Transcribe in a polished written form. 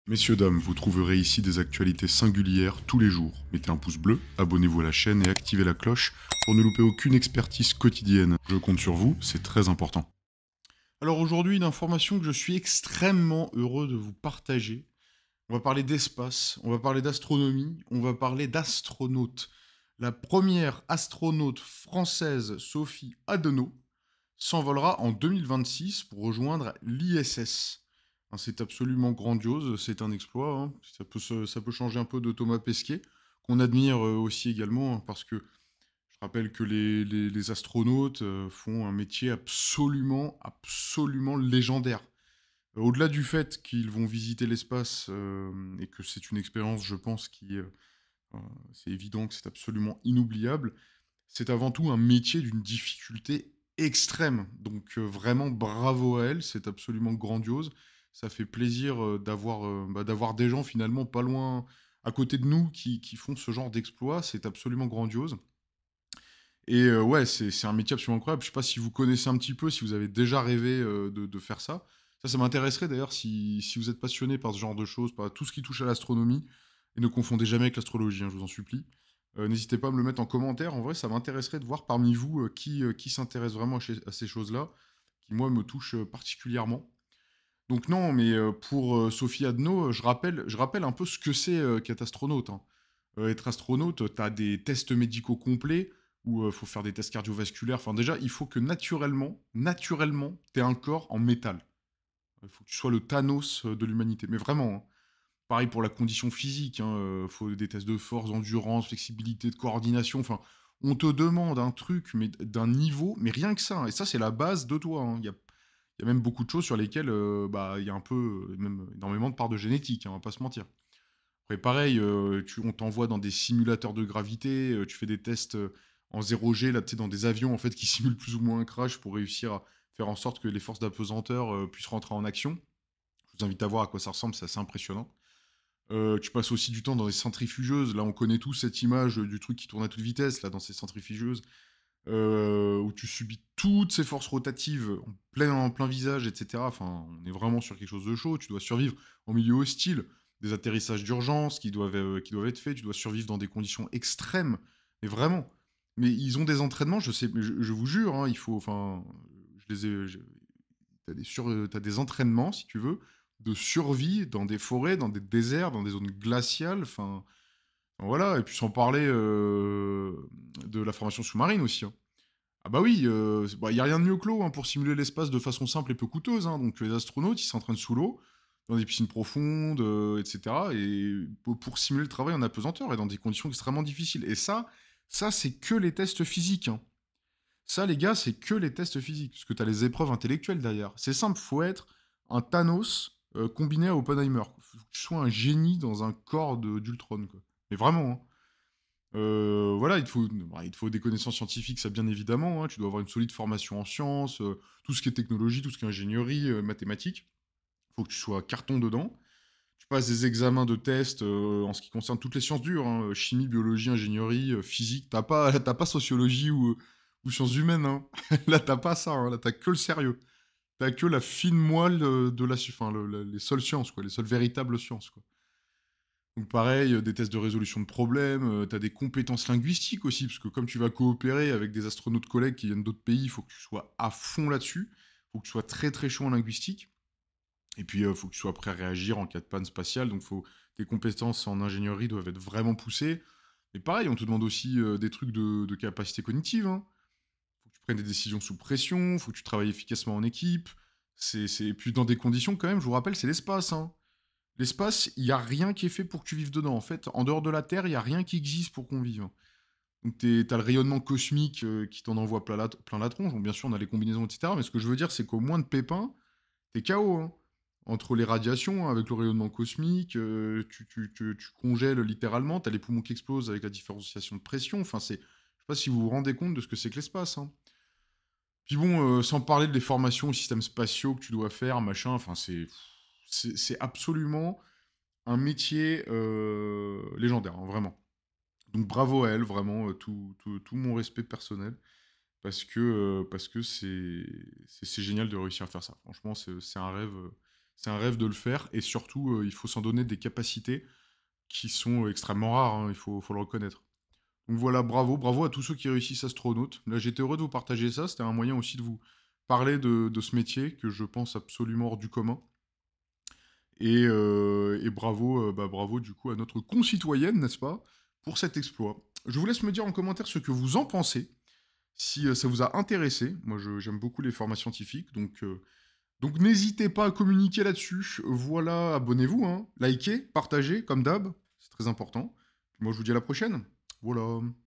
Messieurs, dames, vous trouverez ici des actualités singulières tous les jours. Mettez un pouce bleu, abonnez-vous à la chaîne et activez la cloche pour ne louper aucune expertise quotidienne. Je compte sur vous, c'est très important. Alors aujourd'hui, une information que je suis extrêmement heureux de vous partager. On va parler d'espace, on va parler d'astronomie, on va parler d'astronautes. La première astronaute française, Sophie Adenau, s'envolera en 2026 pour rejoindre l'ISS. Hein, c'est absolument grandiose, c'est un exploit. Hein. Ça peut changer un peu de Thomas Pesquet, qu'on admire aussi également, hein, parce que je rappelle que les astronautes font un métier absolument, absolument légendaire. Au-delà du fait qu'ils vont visiter l'espace et que c'est une expérience, je pense, c'est évident que c'est absolument inoubliable, c'est avant tout un métier d'une difficulté extrême. Donc vraiment bravo à elle, c'est absolument grandiose. Ça fait plaisir d'avoir des gens finalement pas loin à côté de nous qui font ce genre d'exploit. C'est absolument grandiose. Et ouais, c'est un métier absolument incroyable. Je sais pas si vous connaissez un petit peu, si vous avez déjà rêvé de faire ça. Ça m'intéresserait d'ailleurs si vous êtes passionné par ce genre de choses, par tout ce qui touche à l'astronomie. Et ne confondez jamais avec l'astrologie, hein, je vous en supplie. N'hésitez pas à me le mettre en commentaire. En vrai, ça m'intéresserait de voir parmi vous qui s'intéresse vraiment à ces choses-là, qui moi me touchent particulièrement. Donc non, mais pour Sophie Adno, je rappelle un peu ce que c'est qu'être astronaute. Hein. Être astronaute, tu as des tests médicaux complets où il faut faire des tests cardiovasculaires. Enfin déjà, il faut que naturellement, tu aies un corps en métal. Il faut que tu sois le Thanos de l'humanité. Mais vraiment, hein. Pareil pour la condition physique. Il faut des tests de force, d'endurance, flexibilité, de coordination. Enfin, on te demande un truc, mais d'un niveau, mais rien que ça. Hein. Et ça, c'est la base de toi. Hein. Il y a même beaucoup de choses sur lesquelles il y a un peu, même énormément de parts de génétique, hein, on va pas se mentir. Après, pareil, on t'envoie dans des simulateurs de gravité, tu fais des tests en 0G, là, tu sais, dans des avions en fait, qui simulent plus ou moins un crash pour réussir à faire en sorte que les forces d'apesanteur puissent rentrer en action. Je vous invite à voir à quoi ça ressemble, c'est assez impressionnant. Tu passes aussi du temps dans des centrifugeuses. Là, on connaît tous cette image du truc qui tourne à toute vitesse, là, dans ces centrifugeuses, où tu subis toutes ces forces rotatives en plein visage, etc. Enfin, on est vraiment sur quelque chose de chaud. Tu dois survivre en milieu hostile, des atterrissages d'urgence qui doivent être faits. Tu dois survivre dans des conditions extrêmes, mais vraiment. Mais ils ont des entraînements, je sais, mais je vous jure, hein, il faut, enfin, je les ai, t'as des entraînements, si tu veux, de survie dans des forêts, dans des déserts, dans des zones glaciales, enfin, voilà. Et puis sans parler de la formation sous-marine aussi. Hein. Ah bah oui, y a rien de mieux que l'eau hein, pour simuler l'espace de façon simple et peu coûteuse. Hein. Donc les astronautes, ils s'entraînent sous l'eau, dans des piscines profondes, etc. Et pour simuler le travail en apesanteur et dans des conditions extrêmement difficiles. Et ça c'est que les tests physiques. Hein. Ça, les gars, c'est que les tests physiques, parce que tu as les épreuves intellectuelles derrière. C'est simple, faut être un Thanos combiné à Oppenheimer. Faut que tu sois un génie dans un corps d'Ultron, quoi. Mais vraiment, hein. Voilà, il te faut des connaissances scientifiques, ça bien évidemment. Hein. Tu dois avoir une solide formation en sciences, tout ce qui est technologie, tout ce qui est ingénierie, mathématiques. Il faut que tu sois carton dedans. Tu passes des examens de tests en ce qui concerne toutes les sciences dures, hein, chimie, biologie, ingénierie, physique. T'as pas sociologie ou sciences humaines. Hein. Là, t'as pas ça. Hein. Là, t'as que le sérieux. T'as que la fine moelle enfin, les seules sciences, quoi, les seules véritables sciences, quoi. Donc pareil, des tests de résolution de problèmes, tu as des compétences linguistiques aussi, parce que comme tu vas coopérer avec des astronautes collègues qui viennent d'autres pays, il faut que tu sois à fond là-dessus, il faut que tu sois très très chaud en linguistique, et puis il faut que tu sois prêt à réagir en cas de panne spatiale, donc tes compétences en ingénierie doivent être vraiment poussées. Et pareil, on te demande aussi des trucs de capacité cognitive, hein. Faut que tu prennes des décisions sous pression, faut que tu travailles efficacement en équipe, et puis dans des conditions quand même, je vous rappelle, c'est l'espace, hein. L'espace, il n'y a rien qui est fait pour que tu vives dedans. En fait, en dehors de la Terre, il n'y a rien qui existe pour qu'on vive. Donc, t'as le rayonnement cosmique qui t'en envoie plein la tronche. Bon, bien sûr, on a les combinaisons, etc. Mais ce que je veux dire, c'est qu'au moins de pépins, t'es KO. Hein. Entre les radiations, hein, avec le rayonnement cosmique, tu congèles littéralement. T'as les poumons qui explosent avec la différenciation de pression. Enfin, je sais pas si vous vous rendez compte de ce que c'est que l'espace. Hein. Puis bon, sans parler des formations aux systèmes spatiaux que tu dois faire, machin. Enfin, c'est absolument un métier légendaire, hein, vraiment. Donc bravo à elle, vraiment, tout mon respect personnel, parce que c'est génial de réussir à faire ça. Franchement, c'est un rêve, C'est un rêve de le faire, et surtout, il faut s'en donner des capacités qui sont extrêmement rares, hein, faut le reconnaître. Donc voilà, bravo, bravo à tous ceux qui réussissent astronautes. Là, j'étais heureux de vous partager ça. C'était un moyen aussi de vous parler de ce métier que je pense absolument hors du commun. Et bravo, bravo du coup à notre concitoyenne, n'est-ce pas, pour cet exploit. Je vous laisse me dire en commentaire ce que vous en pensez, si ça vous a intéressé. Moi, j'aime beaucoup les formats scientifiques, donc n'hésitez pas à communiquer là-dessus. Voilà, abonnez-vous, hein, likez, partagez, comme d'hab, c'est très important. Moi, je vous dis à la prochaine. Voilà.